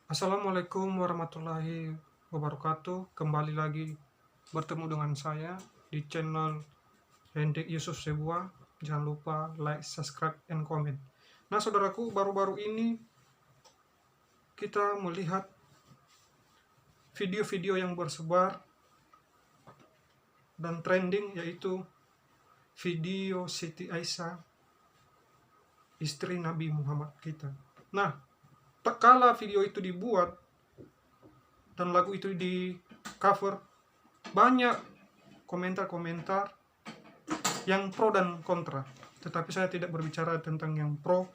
Assalamualaikum warahmatullahi wabarakatuh. Kembali lagi bertemu dengan saya di channel Hendrik Yusuf Sebuah. Jangan lupa like, subscribe, and comment. Nah, saudaraku, baru-baru ini kita melihat video-video yang bersebar dan trending, yaitu video Siti Aisyah, istri Nabi Muhammad kita. Nah, tak kala video itu dibuat dan lagu itu di cover, banyak komentar-komentar yang pro dan kontra. Tetapi saya tidak berbicara tentang yang pro,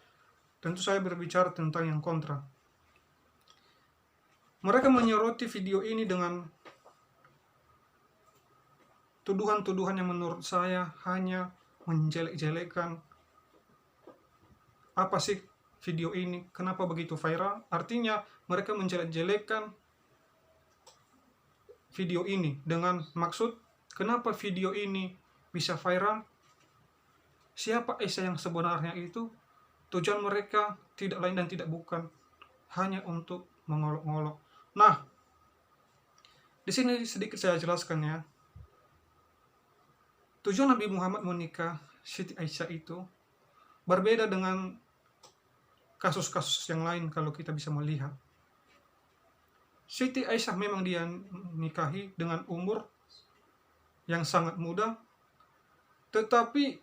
tentu saya berbicara tentang yang kontra. Mereka menyoroti video ini dengan tuduhan-tuduhan yang menurut saya hanya menjelek-jelekan. Apa sih video ini? Kenapa begitu viral? Artinya mereka menjelek-jelekan video ini dengan maksud kenapa video ini bisa viral? Siapa Aisyah yang sebenarnya itu? Tujuan mereka tidak lain dan tidak bukan hanya untuk mengolok-ngolok. Nah, di sini sedikit saya jelaskan ya. Tujuan Nabi Muhammad menikah Siti Aisyah itu berbeda dengan kasus-kasus yang lain kalau kita bisa melihat. Siti Aisyah memang dia nikahi dengan umur yang sangat muda, tetapi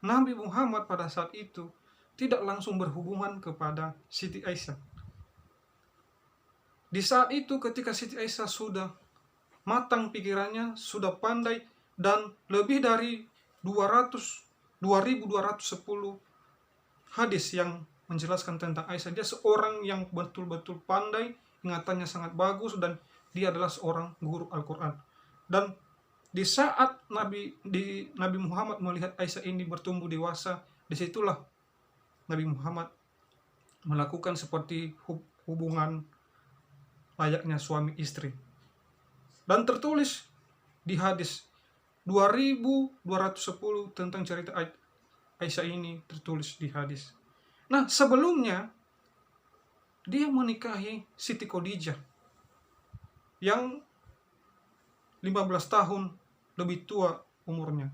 Nabi Muhammad pada saat itu tidak langsung berhubungan kepada Siti Aisyah. Di saat itu ketika Siti Aisyah sudah matang pikirannya, sudah pandai, dan lebih dari 2210 hadis yang menjelaskan tentang Aisyah. Dia seorang yang betul-betul pandai, ingatannya sangat bagus, dan dia adalah seorang guru Al-Quran. Dan di saat Nabi Muhammad melihat Aisyah ini bertumbuh dewasa, disitulah Nabi Muhammad melakukan seperti hubungan layaknya suami istri. Dan tertulis di hadis 2210 tentang cerita Aisyah ini, tertulis di hadis. Nah, sebelumnya dia menikahi Siti Khadijah yang 15 tahun lebih tua umurnya.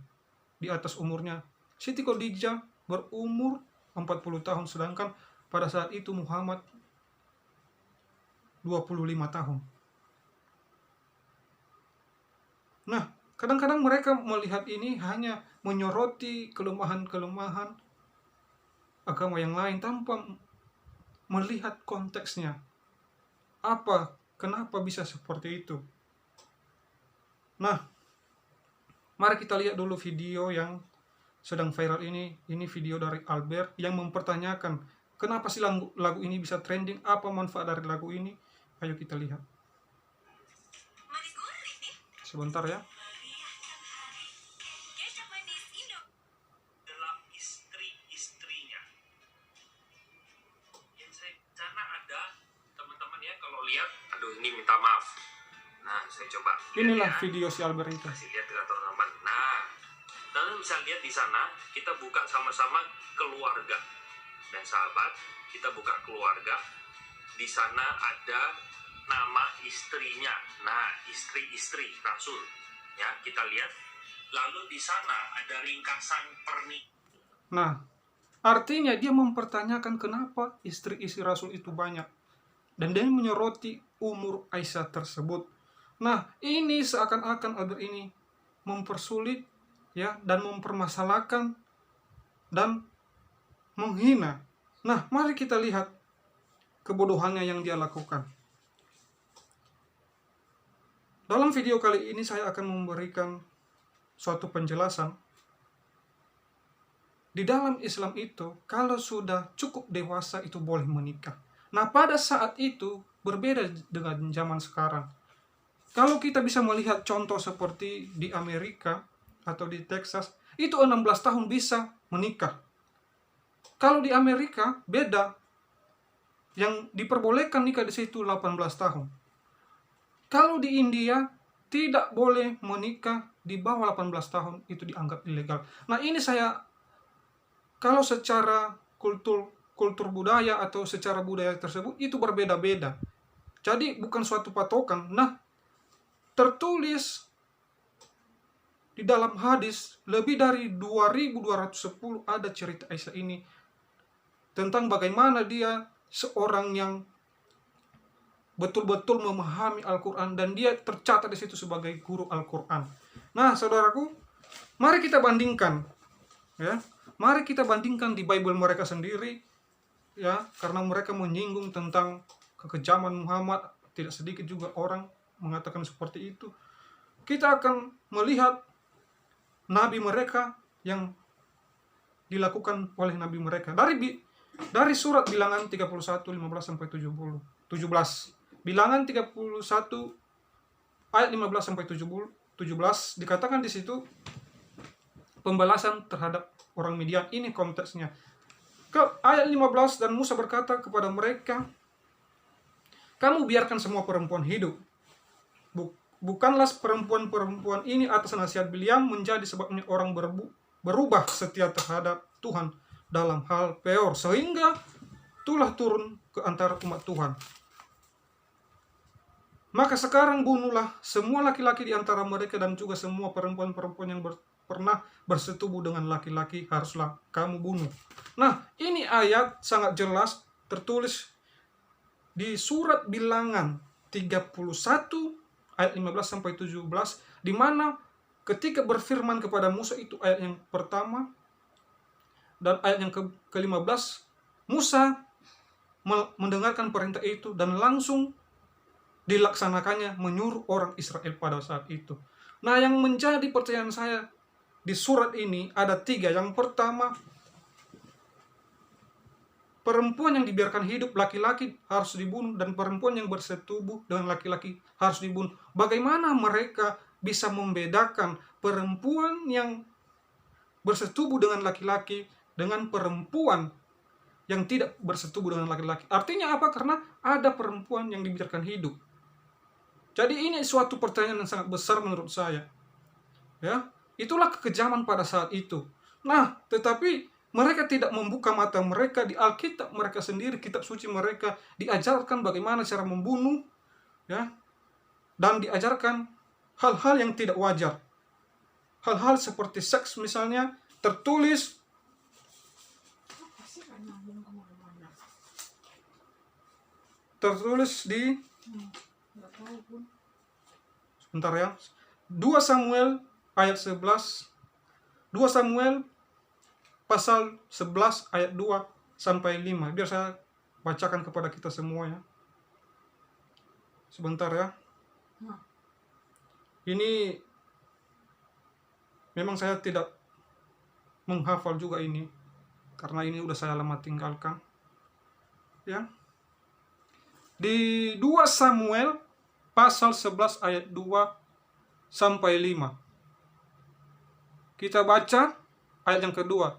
Di atas umurnya Siti Khadijah berumur 40 tahun, sedangkan pada saat itu Muhammad 25 tahun. Nah, kadang-kadang mereka melihat ini hanya menyoroti kelemahan-kelemahan agama yang lain tanpa melihat konteksnya. Kenapa bisa seperti itu? Nah, mari kita lihat dulu video yang sedang viral ini. Ini video dari Albert yang mempertanyakan kenapa sih lagu ini bisa trending, apa manfaat dari lagu ini. Ayo kita lihat. Sebentar ya. Adalah istri-istrinya. Yang saya sana ada teman-teman ya, kalau lihat, aduh ini minta maaf. Nah, saya coba. Inilah ya, video si Albert itu. kasih lihat ke teman-teman. Nah, kalian bisa lihat di sana, kita buka sama-sama keluarga. Dan sahabat, kita buka keluarga. Di sana ada nama istrinya. Nah, istri-istri Rasul. Ya, kita lihat. Lalu di sana ada ringkasan pernikahan. Nah, artinya dia mempertanyakan kenapa istri-istri Rasul itu banyak. Dan dia menyoroti umur Aisyah tersebut. Nah, ini seakan-akan Albert ini mempersulit ya, dan mempermasalahkan dan menghina. Nah, mari kita lihat kebodohannya yang dia lakukan. Dalam video kali ini saya akan memberikan suatu penjelasan. Di dalam Islam itu, kalau sudah cukup dewasa itu boleh menikah. Nah, pada saat itu berbeda dengan zaman sekarang. Kalau kita bisa melihat contoh seperti di Amerika atau di Texas, itu 16 tahun bisa menikah. Kalau di Amerika beda. Yang diperbolehkan nikah di situ 18 tahun. Kalau di India tidak boleh menikah di bawah 18 tahun, itu dianggap ilegal. Nah, ini kalau secara kultur budaya atau secara budaya tersebut itu berbeda-beda. Jadi bukan suatu patokan. Nah, tertulis di dalam hadis lebih dari 2210 ada cerita Aisyah ini tentang bagaimana dia seorang yang betul-betul memahami Al-Quran dan dia tercatat di situ sebagai guru Al-Quran. Nah, saudaraku, mari kita bandingkan, ya, mari kita bandingkan di Bible mereka sendiri, ya, karena mereka menyinggung tentang kekejaman Muhammad. Tidak sedikit juga orang mengatakan seperti itu. Kita akan melihat nabi mereka yang dilakukan oleh nabi mereka dari surat Bilangan 31 15 sampai 17. Bilangan 31 ayat 15 sampai 17 dikatakan di situ pembalasan terhadap orang Midian. Ini konteksnya. Ke ayat 15, dan Musa berkata kepada mereka, kamu biarkan semua perempuan hidup. Bukanlah perempuan-perempuan ini atas nasihat Bilyam menjadi sebabnya orang berubah setia terhadap Tuhan dalam hal peor, sehingga itulah turun ke antara umat Tuhan. Maka sekarang bunuhlah semua laki-laki di antara mereka dan juga semua perempuan-perempuan yang pernah bersetubuh dengan laki-laki haruslah kamu bunuh. Nah, ini ayat sangat jelas tertulis di surat Bilangan 31 ayat 15 sampai 17, di mana ketika berfirman kepada Musa, itu ayat yang pertama, dan ayat yang ke-15, Musa mendengarkan perintah itu dan langsung dilaksanakannya, menyuruh orang Israel pada saat itu. Nah, yang menjadi pertanyaan saya di surat ini ada 3. Yang pertama, perempuan yang dibiarkan hidup laki-laki harus dibunuh, dan perempuan yang bersetubuh dengan laki-laki harus dibunuh. Bagaimana mereka bisa membedakan perempuan yang bersetubuh dengan laki-laki dengan perempuan yang tidak bersetubuh dengan laki-laki? Artinya apa? Karena ada perempuan yang dibiarkan hidup. Jadi ini suatu pertanyaan yang sangat besar menurut saya. Ya, itulah kekejaman pada saat itu. Nah, tetapi mereka tidak membuka mata mereka. Di Alkitab mereka sendiri, kitab suci mereka, diajarkan bagaimana cara membunuh, ya, dan diajarkan hal-hal yang tidak wajar. Hal-hal seperti seks misalnya tertulis di sebentar ya, 2 Samuel ayat 11, 2 Samuel pasal 11 ayat 2 sampai 5. Biar saya bacakan kepada kita semua ya. Sebentar ya. Ini memang saya tidak menghafal juga ini, karena ini udah saya lama tinggalkan. Ya. Di 2 Samuel pasal 11 ayat 2 sampai 5. Kita baca ayat yang kedua.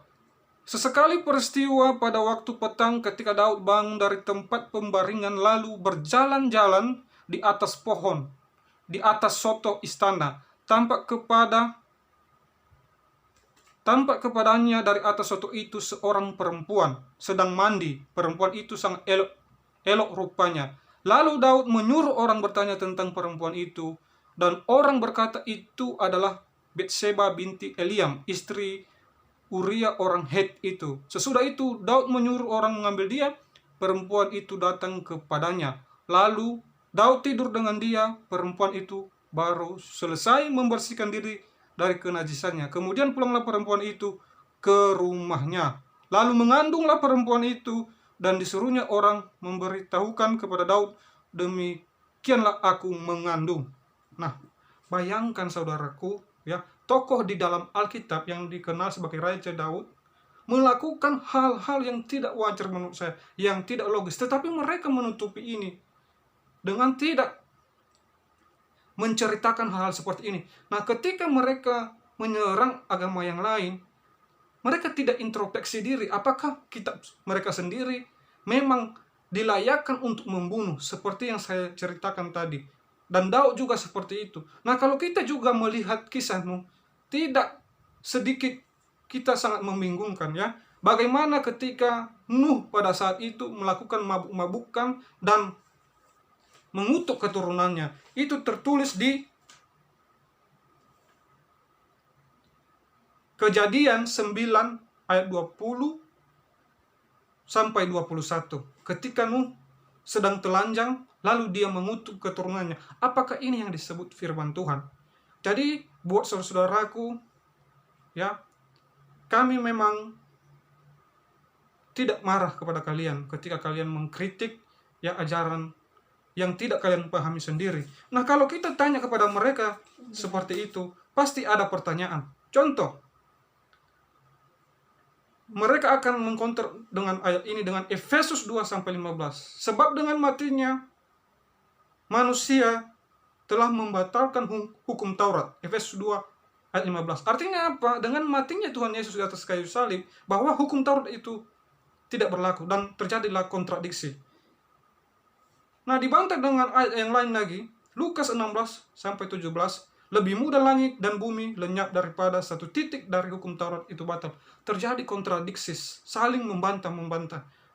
Sesekali peristiwa pada waktu petang ketika Daud bangun dari tempat pembaringan lalu berjalan-jalan di atas pohon, di atas soto istana, tampak kepadanya dari atas soto itu seorang perempuan sedang mandi. Perempuan itu sangat elok rupanya. Lalu Daud menyuruh orang bertanya tentang perempuan itu, dan orang berkata itu adalah Betseba binti Eliam, istri Uria orang Het itu. Sesudah itu Daud menyuruh orang mengambil dia. Perempuan itu datang kepadanya. Lalu Daud tidur dengan dia. Perempuan itu baru selesai membersihkan diri dari kenajisannya. Kemudian pulanglah perempuan itu ke rumahnya. Lalu mengandunglah perempuan itu, dan disuruhnya orang memberitahukan kepada Daud, demikianlah aku mengandung. Nah, bayangkan saudaraku, ya, tokoh di dalam Alkitab yang dikenal sebagai Raja Daud melakukan hal-hal yang tidak wajar menurut saya, yang tidak logis. Tetapi mereka menutupi ini dengan tidak menceritakan hal-hal seperti ini. Nah, ketika mereka menyerang agama yang lain, mereka tidak introspeksi diri. Apakah kitab mereka sendiri memang dilayakkan untuk membunuh seperti yang saya ceritakan tadi? Dan Daud juga seperti itu. Nah, kalau kita juga melihat kisahmu, tidak sedikit kita sangat membingungkan ya. Bagaimana ketika Nuh pada saat itu melakukan mabuk-mabukan dan mengutuk keturunannya. Itu tertulis di Kejadian 9 ayat 20 sampai 21. Ketika Nuh sedang telanjang, lalu dia mengutuk keturunannya. Apakah ini yang disebut firman Tuhan? Jadi, buat saudara-saudaraku, ya, kami memang tidak marah kepada kalian ketika kalian mengkritik ya ajaran yang tidak kalian pahami sendiri. Nah, kalau kita tanya kepada mereka seperti itu, pasti ada pertanyaan. Contoh, mereka akan mengkonter dengan ayat ini dengan Efesus 2-15. Sebab dengan matinya manusia telah membatalkan hukum Taurat. Efesus 2 ayat 15. Artinya apa? Dengan matinya Tuhan Yesus di atas kayu salib, bahwa hukum Taurat itu tidak berlaku dan terjadilah kontradiksi. Nah, dibantah dengan ayat yang lain lagi, Lukas 16-17, lebih mudah langit dan bumi lenyap daripada satu titik dari hukum Taurat itu batal. Terjadi kontradiksi, saling membantah.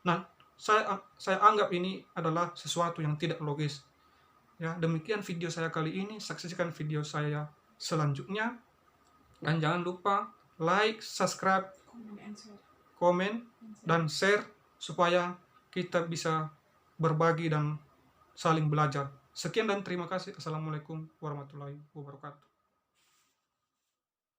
Nah, saya anggap ini adalah sesuatu yang tidak logis. Ya, demikian video saya kali ini. Saksikan video saya selanjutnya. Dan jangan lupa like, subscribe, komen, dan share supaya kita bisa berbagi dan saling belajar. Sekian dan terima kasih. Assalamualaikum warahmatullahi wabarakatuh.